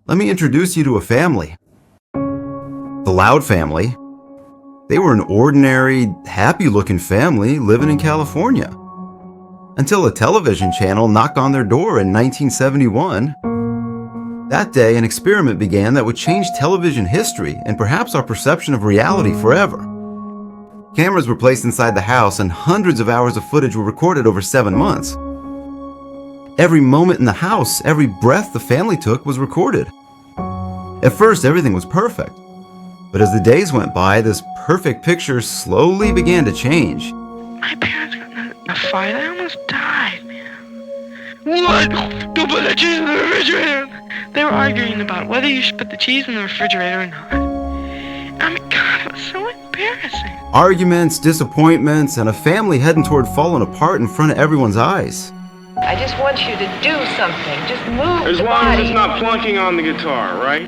Let me introduce you to a family. The Loud family. They were an ordinary, happy-looking family living in California. Until a television channel knocked on their door in 1971. That day, an experiment began that would change television history and perhaps our perception of reality forever. Cameras were placed inside the house and hundreds of hours of footage were recorded over 7 months. Every moment in the house, every breath the family took was recorded. At first, everything was perfect. But as the days went by, this perfect picture slowly began to change. My parents got in a fight. I almost died, man. What? Don't put the cheese in the refrigerator. They were arguing about whether you should put the cheese in the refrigerator or not. I mean, God, it was so embarrassing. Arguments, disappointments, and a family heading toward falling apart in front of everyone's eyes. I just want you to do something. Just move As the long body. as it's not plunking on the guitar, right?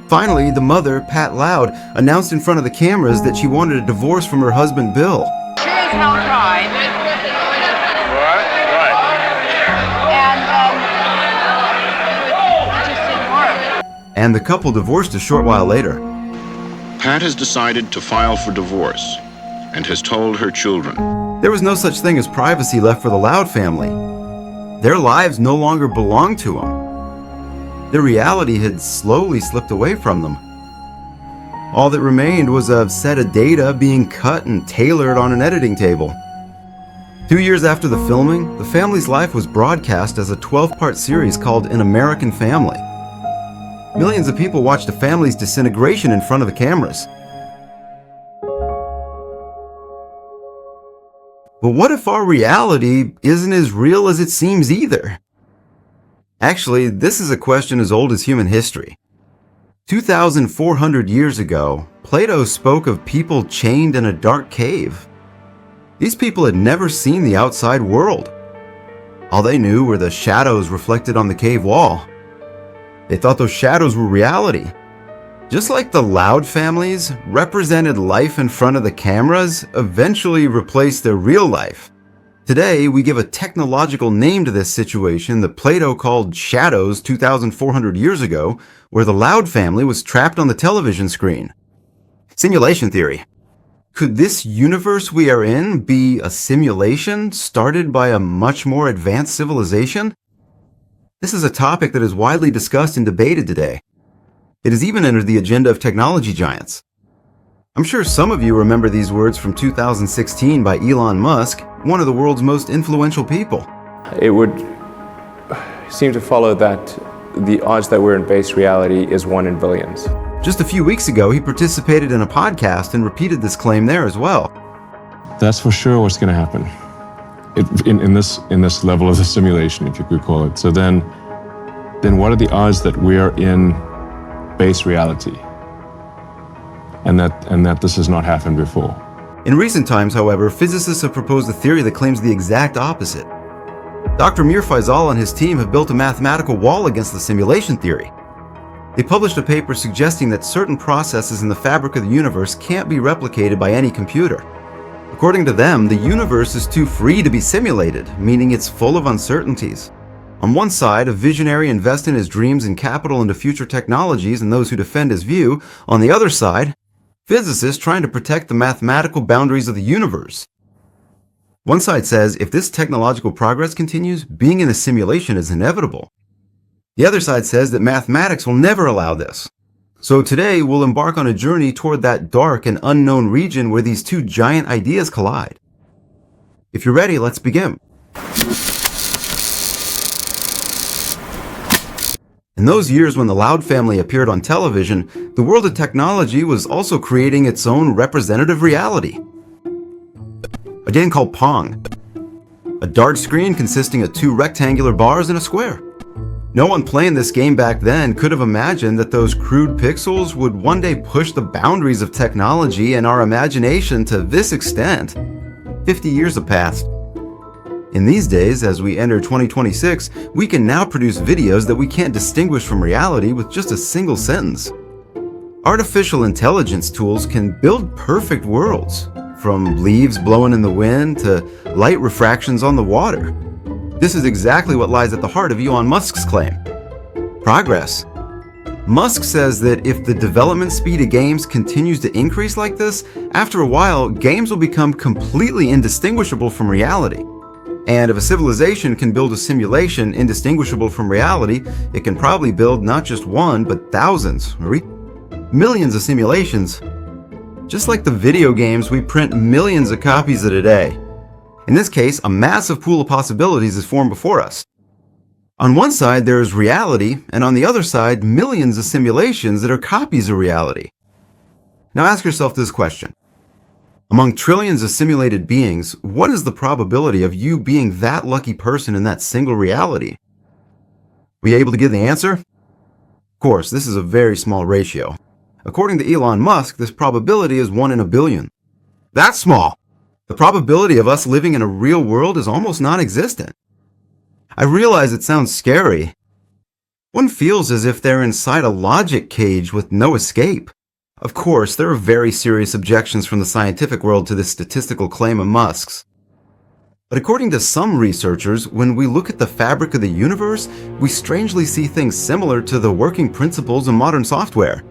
Finally, the mother, Pat Loud, announced in front of the cameras that she wanted a divorce from her husband, Bill. Sure as hell tried. Right. And, it just didn't work. And the couple divorced a short while later. Pat has decided to file for divorce and has told her children. There was no such thing as privacy left for the Loud family. Their lives no longer belonged to them. Their reality had slowly slipped away from them. All that remained was a set of data being cut and tailored on an editing table. 2 years after the filming, the family's life was broadcast as a 12-part series called An American Family. Millions of people watched the family's disintegration in front of the cameras. But what if our reality isn't as real as it seems either? Actually, this is a question as old as human history. 2,400 years ago, Plato spoke of people chained in a dark cave. These people had never seen the outside world. All they knew were the shadows reflected on the cave wall. They thought those shadows were reality. Just like the Loud families represented life in front of the cameras eventually replaced their real life. Today, we give a technological name to this situation that Plato called shadows 2,400 years ago, where the Loud family was trapped on the television screen. Simulation theory. Could this universe we are in be a simulation started by a much more advanced civilization? This is a topic that is widely discussed and debated today. It has even entered the agenda of technology giants. I'm sure some of you remember these words from 2016 by Elon Musk, one of the world's most influential people. It would seem to follow that the odds that we're in base reality is 1 in billions. Just a few weeks ago, he participated in a podcast and repeated this claim there as well. That's for sure what's going to happen in this level of the simulation, if you could call it. So then what are the odds that we are in base reality and that this has not happened before? In recent times, however, physicists have proposed a theory that claims the exact opposite. Dr. Mir Faisal and his team have built a mathematical wall against the simulation theory. They published a paper suggesting that certain processes in the fabric of the universe can't be replicated by any computer. According to them, the universe is too free to be simulated, meaning it's full of uncertainties. On one side, a visionary investing his dreams and capital into future technologies and those who defend his view. On the other side, physicists trying to protect the mathematical boundaries of the universe. One side says if this technological progress continues, being in a simulation is inevitable. The other side says that mathematics will never allow this. So today, we'll embark on a journey toward that dark and unknown region where these two giant ideas collide. If you're ready, let's begin. In those years when the Loud family appeared on television, the world of technology was also creating its own representative reality. A game called Pong. A dart screen consisting of 2 rectangular bars and a square. No one playing this game back then could have imagined that those crude pixels would one day push the boundaries of technology and our imagination to this extent. 50 years have passed. In these days, as we enter 2026, we can now produce videos that we can't distinguish from reality with just a single sentence. Artificial intelligence tools can build perfect worlds, from leaves blowing in the wind to light refractions on the water. This is exactly what lies at the heart of Elon Musk's claim. Progress. Musk says that if the development speed of games continues to increase like this, after a while, games will become completely indistinguishable from reality. And if a civilization can build a simulation indistinguishable from reality, it can probably build not just one, but thousands, or millions of simulations. Just like the video games, we print millions of copies of today. In this case, a massive pool of possibilities is formed before us. On one side, there is reality, and on the other side, millions of simulations that are copies of reality. Now ask yourself this question. Among trillions of simulated beings, what is the probability of you being that lucky person in that single reality? Were you able to get the answer? Of course, this is a very small ratio. According to Elon Musk, this probability is 1 in a billion. That's small. The probability of us living in a real world is almost non-existent. I realize it sounds scary. One feels as if they're inside a logic cage with no escape. Of course, there are very serious objections from the scientific world to this statistical claim of Musk's. But according to some researchers, when we look at the fabric of the universe, we strangely see things similar to the working principles of modern software.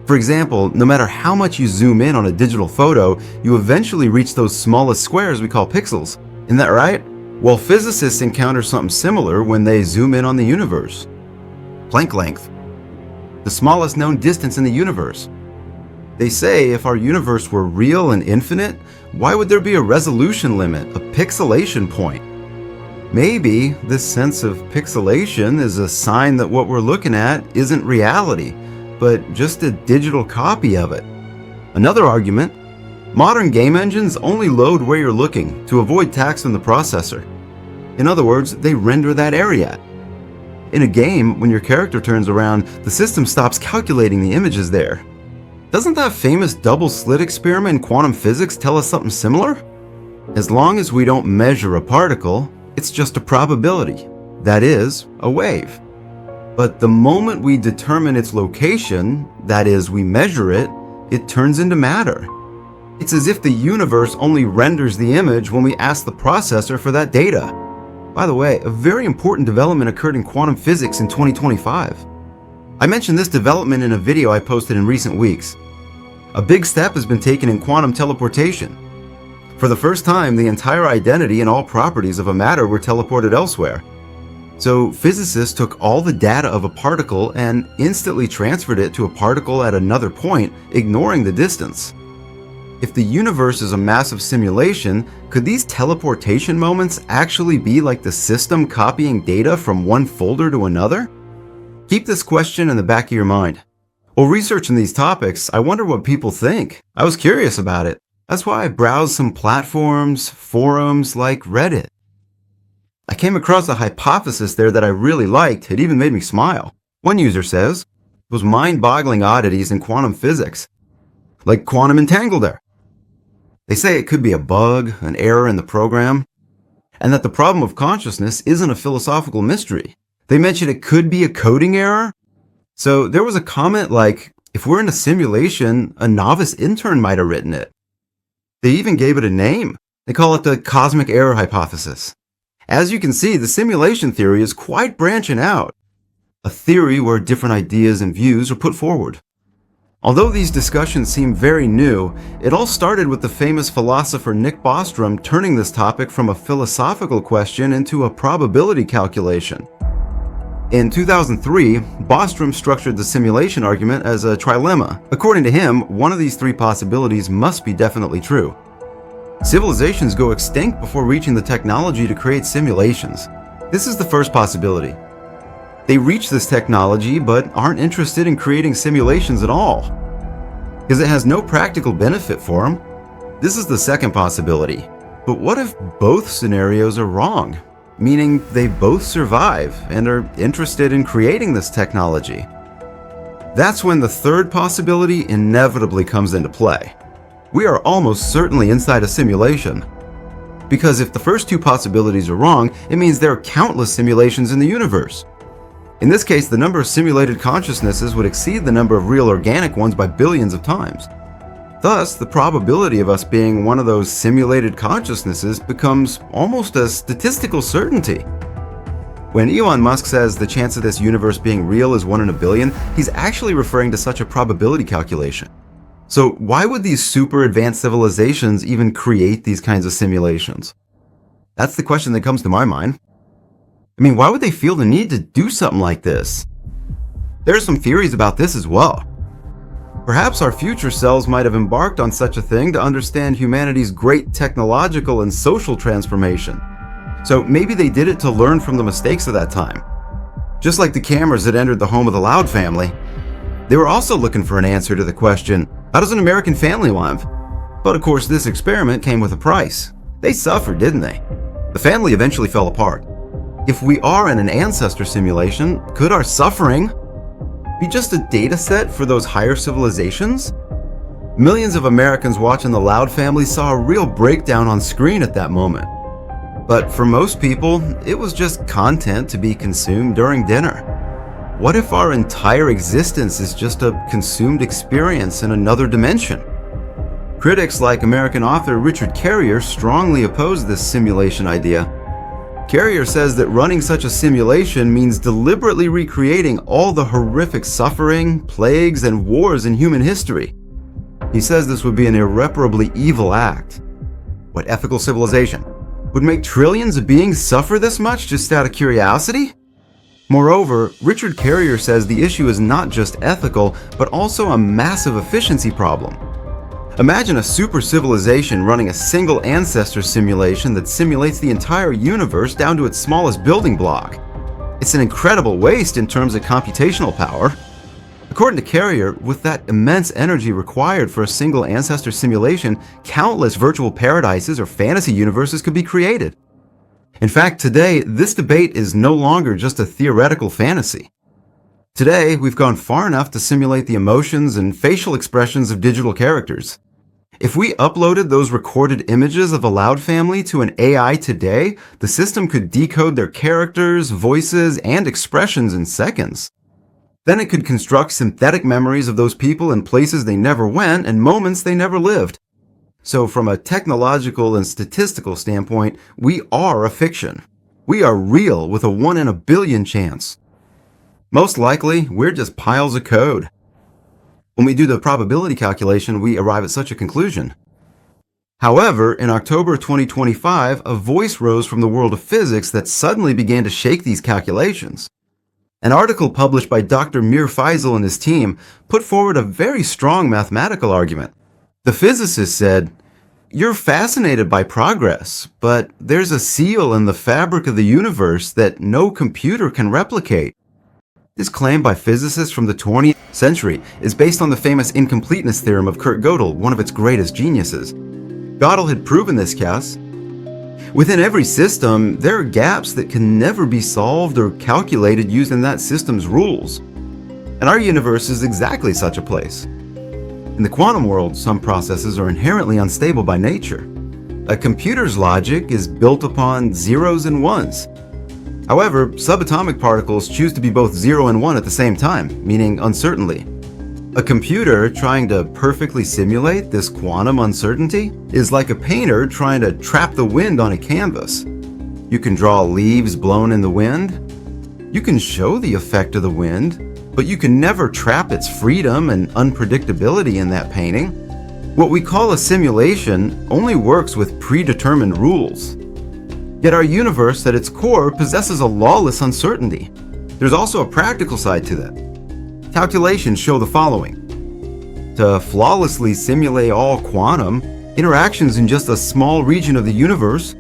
For example, no matter how much you zoom in on a digital photo, you eventually reach those smallest squares we call pixels. Isn't that right? Well, physicists encounter something similar when they zoom in on the universe. Planck length, the smallest known distance in the universe. They say if our universe were real and infinite, why would there be a resolution limit, a pixelation point? Maybe this sense of pixelation is a sign that what we're looking at isn't reality, but just a digital copy of it. Another argument, modern game engines only load where you're looking to avoid tax on the processor. In other words, they render that area. In a game, when your character turns around, the system stops calculating the images there. Doesn't that famous double slit experiment in quantum physics tell us something similar? As long as we don't measure a particle, it's just a probability. That is, a wave. But the moment we determine its location, that is, we measure it, it turns into matter. It's as if the universe only renders the image when we ask the processor for that data. By the way, a very important development occurred in quantum physics in 2025. I mentioned this development in a video I posted in recent weeks. A big step has been taken in quantum teleportation. For the first time, the entire identity and all properties of a matter were teleported elsewhere. So physicists took all the data of a particle and instantly transferred it to a particle at another point, ignoring the distance. If the universe is a massive simulation, could these teleportation moments actually be like the system copying data from one folder to another? Keep this question in the back of your mind. While researching these topics, I wonder what people think. I was curious about it. That's why I browsed some platforms, forums like Reddit. I came across a hypothesis there that I really liked. It even made me smile. One user says, those mind-boggling oddities in quantum physics, like quantum entanglement. They say it could be a bug, an error in the program, and that the problem of consciousness isn't a philosophical mystery. They mention it could be a coding error. So there was a comment like, if we're in a simulation, a novice intern might have written it. They even gave it a name. They call it the cosmic error hypothesis. As you can see, the simulation theory is quite branching out. A theory where different ideas and views are put forward. Although these discussions seem very new, it all started with the famous philosopher Nick Bostrom turning this topic from a philosophical question into a probability calculation. In 2003, Bostrom structured the simulation argument as a trilemma. According to him, one of these three possibilities must be definitely true. Civilizations go extinct before reaching the technology to create simulations. This is the first possibility. They reach this technology but aren't interested in creating simulations at all, because it has no practical benefit for them. This is the second possibility. But what if both scenarios are wrong? Meaning they both survive and are interested in creating this technology. That's when the third possibility inevitably comes into play. We are almost certainly inside a simulation. Because if the first two possibilities are wrong, it means there are countless simulations in the universe. In this case, the number of simulated consciousnesses would exceed the number of real organic ones by billions of times. Thus, the probability of us being one of those simulated consciousnesses becomes almost a statistical certainty. When Elon Musk says the chance of this universe being real is 1 in a billion, he's actually referring to such a probability calculation. So why would these super advanced civilizations even create these kinds of simulations? That's the question that comes to my mind. I mean, why would they feel the need to do something like this? There are some theories about this as well. Perhaps our future selves might have embarked on such a thing to understand humanity's great technological and social transformation. So maybe they did it to learn from the mistakes of that time. Just like the cameras that entered the home of the Loud family, they were also looking for an answer to the question, how does an American family live? But of course, this experiment came with a price. They suffered, didn't they? The family eventually fell apart. If we are in an ancestor simulation, could our suffering be just a data set for those higher civilizations? Millions of Americans watching the Loud family saw a real breakdown on screen at that moment. But for most people, it was just content to be consumed during dinner. What if our entire existence is just a consumed experience in another dimension? Critics like American author Richard Carrier strongly oppose this simulation idea. Carrier says that running such a simulation means deliberately recreating all the horrific suffering, plagues, and wars in human history. He says this would be an irreparably evil act. What ethical civilization would make trillions of beings suffer this much just out of curiosity? Moreover, Richard Carrier says the issue is not just ethical, but also a massive efficiency problem. Imagine a super civilization running a single ancestor simulation that simulates the entire universe down to its smallest building block. It's an incredible waste in terms of computational power. According to Carrier, with that immense energy required for a single ancestor simulation, countless virtual paradises or fantasy universes could be created. In fact, today, this debate is no longer just a theoretical fantasy. Today, we've gone far enough to simulate the emotions and facial expressions of digital characters. If we uploaded those recorded images of a Loud family to an AI today, the system could decode their characters, voices, and expressions in seconds. Then it could construct synthetic memories of those people in places they never went and moments they never lived. So from a technological and statistical standpoint, we are a fiction. We are real with a 1 in a billion chance. Most likely, we're just piles of code. When we do the probability calculation, we arrive at such a conclusion. However, in October 2025, a voice rose from the world of physics that suddenly began to shake these calculations. An article published by Dr. Mir Faisal and his team put forward a very strong mathematical argument. The physicist said, "You're fascinated by progress, but there's a seal in the fabric of the universe that no computer can replicate." This claim by physicists from the 20th century is based on the famous incompleteness theorem of Kurt Gödel, one of its greatest geniuses. Gödel had proven this case. Within every system, there are gaps that can never be solved or calculated using that system's rules. And our universe is exactly such a place. In the quantum world, some processes are inherently unstable by nature. A computer's logic is built upon zeros and ones. However, subatomic particles choose to be both 0 and 1 at the same time, meaning uncertainly. A computer trying to perfectly simulate this quantum uncertainty is like a painter trying to trap the wind on a canvas. You can draw leaves blown in the wind. You can show the effect of the wind, but you can never trap its freedom and unpredictability in that painting. What we call a simulation only works with predetermined rules. Yet our universe at its core possesses a lawless uncertainty. There's also a practical side to that. Calculations show the following. To flawlessly simulate all quantum interactions in just a small region of the universe,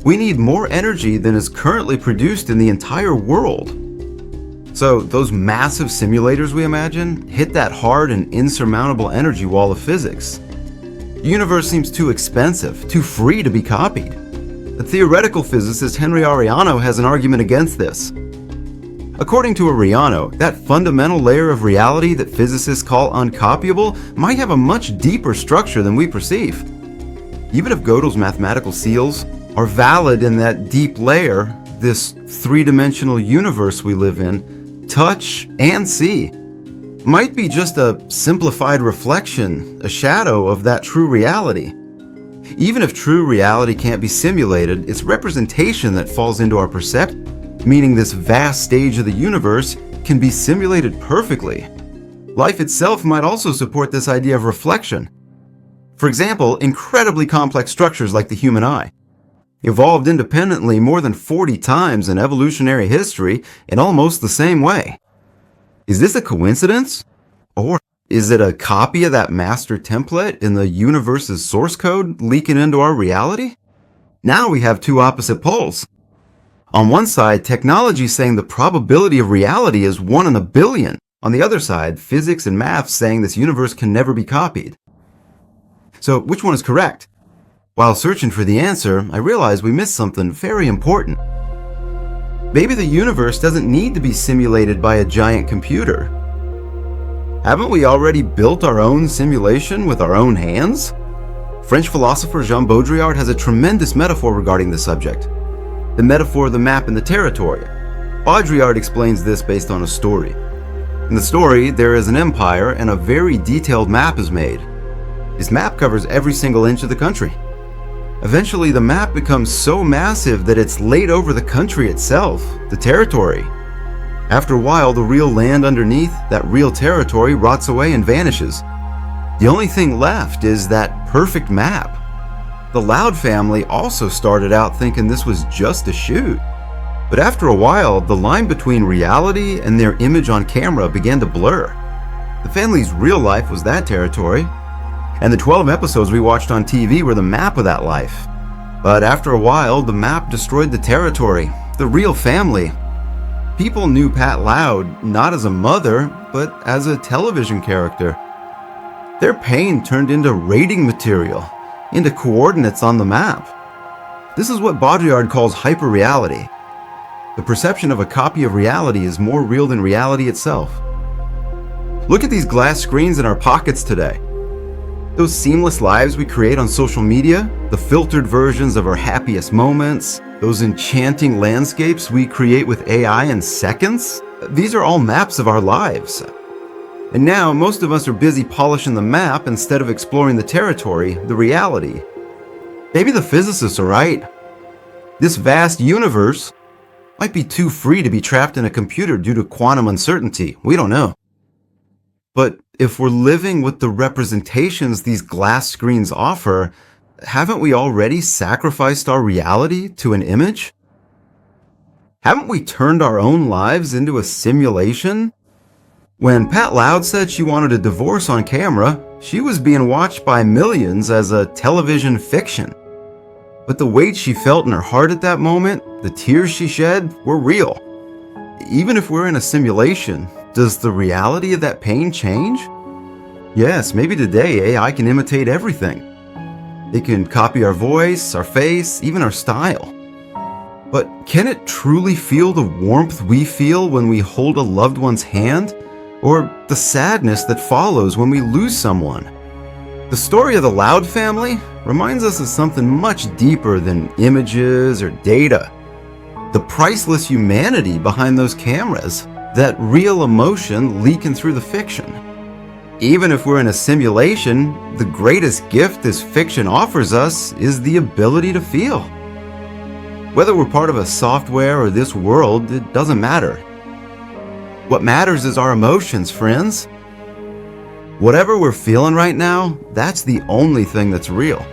we need more energy than is currently produced in the entire world. So those massive simulators we imagine hit that hard and insurmountable energy wall of physics. The universe seems too expensive, too free to be copied. The theoretical physicist Henry Ariano has an argument against this. According to Ariano, that fundamental layer of reality that physicists call uncopyable might have a much deeper structure than we perceive. Even if Gödel's mathematical seals are valid in that deep layer, this three-dimensional universe we live in, touch and see, might be just a simplified reflection, a shadow of that true reality. Even if true reality can't be simulated, it's representation that falls into our perception. meaning this vast stage of the universe can be simulated perfectly. Life itself might also support this idea of reflection. For example, incredibly complex structures like the human eye evolved independently more than 40 times in evolutionary history in almost the same way. Is this a coincidence? Or is it a copy of that master template in the universe's source code leaking into our reality? Now we have two opposite poles. On one side, technology saying the probability of reality is 1 in a billion. On the other side, physics and math saying this universe can never be copied. So which one is correct? While searching for the answer, I realized we missed something very important. Maybe the universe doesn't need to be simulated by a giant computer. Haven't we already built our own simulation with our own hands? French philosopher Jean Baudrillard has a tremendous metaphor regarding the subject. The metaphor of the map and the territory. Baudrillard explains this based on a story. In the story, there is an empire and a very detailed map is made. This map covers every single inch of the country. Eventually, the map becomes so massive that it's laid over the country itself, the territory. After a while, the real land underneath, that real territory, rots away and vanishes. The only thing left is that perfect map. The Loud family also started out thinking this was just a shoot. But after a while, the line between reality and their image on camera began to blur. The family's real life was that territory, and the 12 episodes we watched on TV were the map of that life. But after a while, the map destroyed the territory, the real family. People knew Pat Loud not as a mother, but as a television character. Their pain turned into rating material, into coordinates on the map. This is what Baudrillard calls hyperreality. The perception of a copy of reality is more real than reality itself. Look at these glass screens in our pockets today. Those seamless lives we create on social media, the filtered versions of our happiest moments, those enchanting landscapes we create with AI in seconds, these are all maps of our lives. And now most of us are busy polishing the map instead of exploring the territory, the reality. Maybe the physicists are right. This vast universe might be too free to be trapped in a computer due to quantum uncertainty. We don't know. But if we're living with the representations these glass screens offer, haven't we already sacrificed our reality to an image? Haven't we turned our own lives into a simulation? When Pat Loud said she wanted a divorce on camera, she was being watched by millions as a television fiction. But the weight she felt in her heart at that moment, the tears she shed, were real. Even if we're in a simulation, does the reality of that pain change? Yes, maybe today AI can imitate everything. It can copy our voice, our face, even our style. But can it truly feel the warmth we feel when we hold a loved one's hand? Or the sadness that follows when we lose someone? The story of the Loud family reminds us of something much deeper than images or data. The priceless humanity behind those cameras, that real emotion leaking through the fiction. Even if we're in a simulation, the greatest gift this fiction offers us is the ability to feel. Whether we're part of a software or this world, it doesn't matter. What matters is our emotions, friends. Whatever we're feeling right now, that's the only thing that's real.